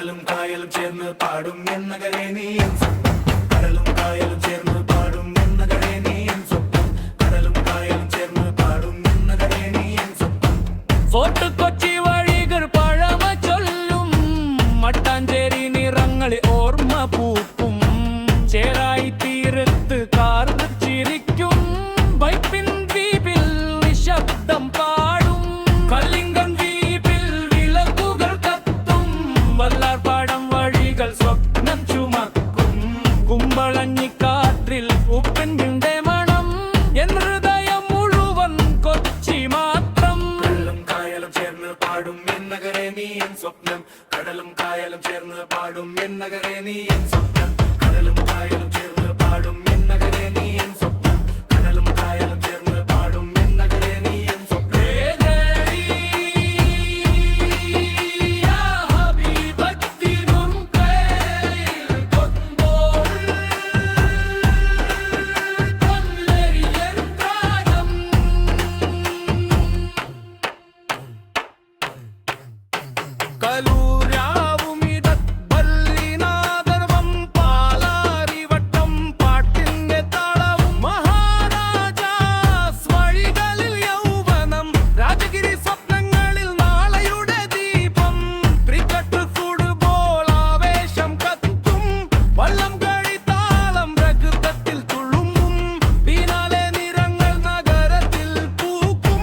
കടലും കായലും ചേർന്ന് പാടും എന്നകരെ നീ എൻ സ്വപ്നം. കടലും കായലും ചേർന്ന് പാടും എന്നകരെ നീ എൻ സ്വപ്നം. കടലും കായലും ചേർന്ന് പാടും എന്നകരെ നീ എൻ സ്വപ്നം. ഫോർട്ട് കൊച്ചി വഴികൾ പഴമ ചൊല്ലും, മട്ടാഞ്ചേരി നിറങ്ങളെ ഓർമ്മ പൂക്കും. ചേരായി തീരത്ത് കാർന്ന് ചിരിക്കും, വൈപ്പിൻ ദ്വീപിൽ നിശബ്ദം പാടും. കല്ലിങ്കൻ ദ്വീപിൽ വിളക്കുകൾ കത്തും, വല്ലാർപാടം വഴികൾ സ്വപ്നം ചുമക്കും. കുമ്പളഞ്ഞിക്കാറ്റിൽ ഉപ്പിൻ്റെ മണം, എൻ ഹൃദയം മുഴുവൻ കൊച്ചി മാത്രം. കടലും കായലും ചേർന്ന് പാടും എന്നകരെ നീ എൻ സ്വപ്നം. കടലും കായലും ചേർന്ന് പാടും എന്നകരെ നീ എൻ സ്വപ്നം. കടലും കായലും ചേർന്ന് പാടും എന്നകരെ നീ എൻ സ്വപ്നം. കടലും കായലും ചേർന്ന് പാടും എന്നകരെ നീ എൻ സ്വപ്നം. കലൂരാവുമിടവല്ലിനാദർവം പാലാരിവട്ടം പാട്ടിന്റെ താളവും. മഹാരാജാസ് വഴികളിൽ യൗവനം, രാജഗിരി സ്വപ്നങ്ങളിൽ നാളെയുടെ ദീപം. ക്രിക്കറ്റ് ഫുട്ബോൾ ആവേശം കത്തും, വള്ളം കളി താളം പ്രകൃതത്തിൽ തുളുമ്പും. പിന്നാലെ നിറങ്ങൾ നഗരത്തിൽ പൂക്കും,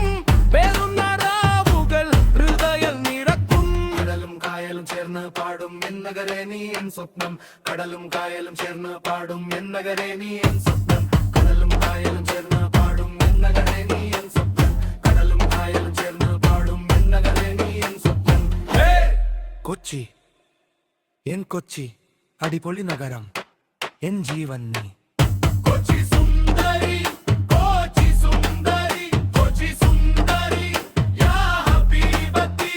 പേറുന്ന രാവുകൾ ഹൃദയം നിറക്കും. കടലും കായലും ചേർന്ന് പാടും എന്നകരെ നീ എൻ സ്വപ്നം. കടലും കായലും ചേർന്ന് പാടും എന്നകരെ നീ എൻ സ്വപ്നം. കടലും കായലും ചേർന്ന് പാടും എന്നകരെ നീ എൻ സ്വപ്നം. കടലും കായലും ചേർന്ന് പാടും എന്നകരെ നീ എൻ സ്വപ്നം. കൊച്ചി, എൻ കൊച്ചി, അടിപൊളി നഗരം, എൻ ജീവൻ നീ. കൊച്ചി സുന്ദരി, കൊച്ചി സുന്ദരി, കൊച്ചി സുന്ദരി, യാ ഹബീബത്തി.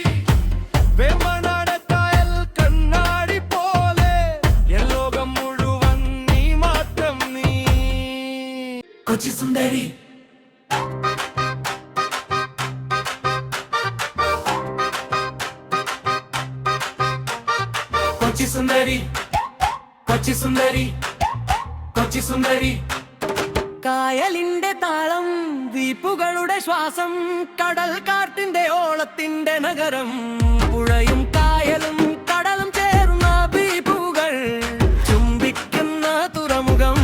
വേമ്പനാടക്കായൽ കണ്ണാടി പോലെ, എൻ ലോകം മുഴുവൻ നീ മാത്രം നീ. കൊച്ചി സുന്ദരി, കൊച്ചി സുന്ദരി, കൊച്ചി സുന്ദരി, കൊച്ചി സുന്ദരി. കായലിന്റെ താളം, ദ്വീപുകളുടെ ശ്വാസം, കടൽ കാറ്റിന്റെ ഓളത്തിന്റെ നഗരം. പുഴയും കായലും കടലും ചേർന്ന ദ്വീപുകൾ, ചുംബിക്കുന്ന തുറമുഖം.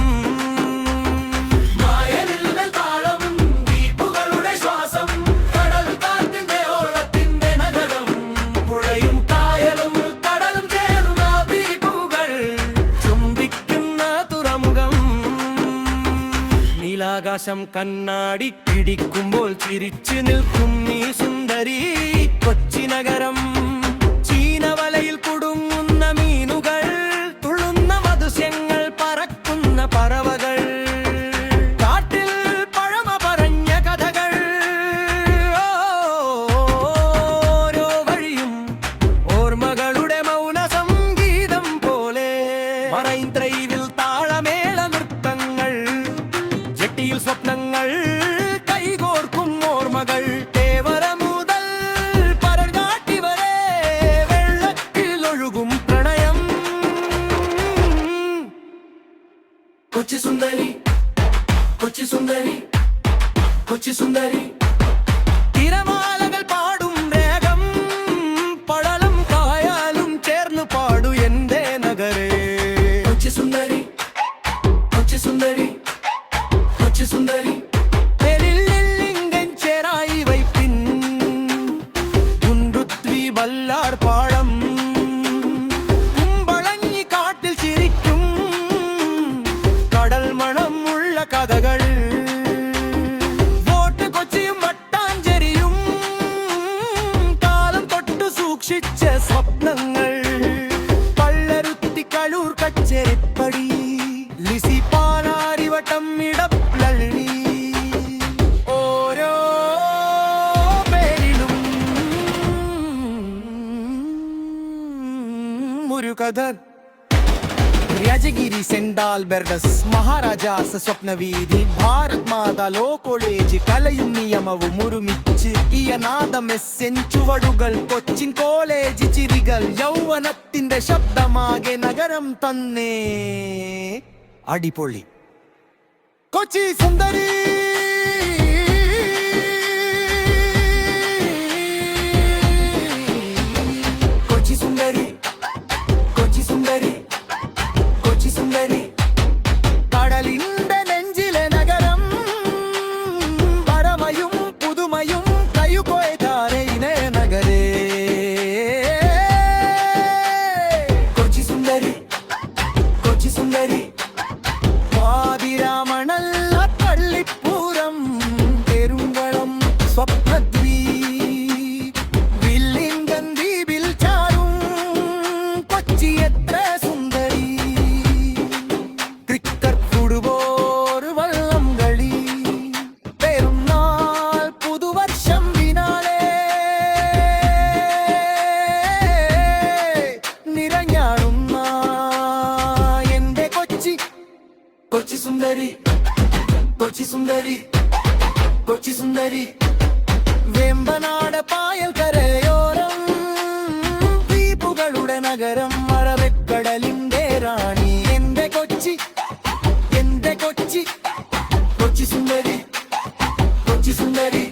കായലിന്റെ താളം, ദ്വീപുകളുടെ ശ്വാസം, കടൽ കാറ്റിന്റെ ഓളത്തിന്റെ നഗരം. പുഴയും കായലും കടലും ചേർന്ന ദ്വീപുകൾ, ചുംബിക്കുന്ന തുറമുഖം. നീലാകാശം കണ്ണാടി പിടിക്കുമ്പോൾ ചിരിച്ചു നിൽക്കും നീ സുന്ദരി. കൊച്ചി നഗരം, ചീനവലയിൽ കുടുങ്ങുന്ന മീനുകൾ, തുള്ളുന്ന മത്സ്യങ്ങൾ, പറക്കുന്ന പറവകൾ, കാട്ടിൽ പഴമ പറഞ്ഞ കഥകൾ. ഓരോ വഴിയും ഓർമ്മകളുടെ മൗന സംഗീതം പോലെ. മറൈൻ ഡ്രൈവിൽ താളമേള നൃത്തങ്ങൾ, ജെട്ടിയിൽ സ്വപ്നങ്ങൾ കൈകോർക്കും ഓർമ്മകൾ. തേവര മുതൽ പരങ്ങാട്ടി വരെ വെള്ളത്തിലൊഴുകും പ്രണയം. കൊച്ചി സുന്ദരി, കൊച്ചി സുന്ദരി, കൊച്ചി സുന്ദരി. തിരമാലകൾ പാടും വേഗം, പടലും കായാലും ചേർന്ന് പാടു എന്റെ നഗരേ. കൊച്ചി സുന്ദരി, കൊച്ചി സുന്ദരി, കൊച്ചി സുന്ദരി. പെരില്ലിങ്കൻ ചേരായി വൈപ്പിൻ, കുണ്ടുത്വി വല്ലാർപാടം, കുമ്പളഞ്ഞി കാട്ടിൽ ചിരിക്കും, കടൽ മണം ഉള്ള കഥകൾ. ഫോർട്ട് കൊച്ചിയും മട്ടാഞ്ചേരിയും, കാലം തൊട്ട് സൂക്ഷിച്ച സ്വപ്നങ്ങൾ. പള്ളരുത്തി കലൂർ കച്ചേരിപ്പടി, ലിസി പാലാരിവട്ടം ഇടപ്പള്ളി. ഓരോ പേരിലും ഒരു കഥ. Rajagiri saint ആൽബർട്ടസ് Maharajas സ്വപ്നവീതി, Bharat Mata law college, കലയും നിയമവും ഒരുമിച്ച് ബീച്ച് ഇയനാദമെസ്സെൻ ചുവടുകൾ കൊച്ചിൻ കോളേജ് ചിരികൾ യൗവനത്തിന്റെ ശബ്ദമാകെ നഗരം തന്നെ അടിപൊളി കൊച്ചി സുന്ദരി കൊച്ചി സുന്ദരി കൊച്ചി സുന്ദരി കൊച്ചി സുന്ദരി കടലിന്റെ നെഞ്ചിലെ നഗരം പരമയും പുതുമയും കയ്യുകൊയ്താരയിലെ നഗരേ കൊച്ചി സുന്ദരി കൊച്ചി സുന്ദരി പാതിരാമണല്ല പള്ളിപ്പൂരം പെരുങ്കളം സ്വപ്നദ്വീ വില്ലിങ്കൻ ദ്വീപിൽ ചാരും കൊച്ചി എത്ര സുന്ദരി ക്രിക്കറ്റ് ഫുട്ബോൾ വള്ളം കളി പെരുന്നാൾ പുതുവർഷം വിനാലെ നിറഞ്ഞാടുന്ന എന്റെ കൊച്ചി കൊച്ചി സുന്ദരി കൊച്ചി സുന്ദരി കൊച്ചി സുന്ദരി വേമ്പനാട് പായൽ കരയോരം ദ്വീപുകളുടെ നഗരം അറബിക്കടലിന്റെ റാണി എന്റെ കൊച്ചി കൊച്ചി സുന്ദരി കൊച്ചി സുന്ദരി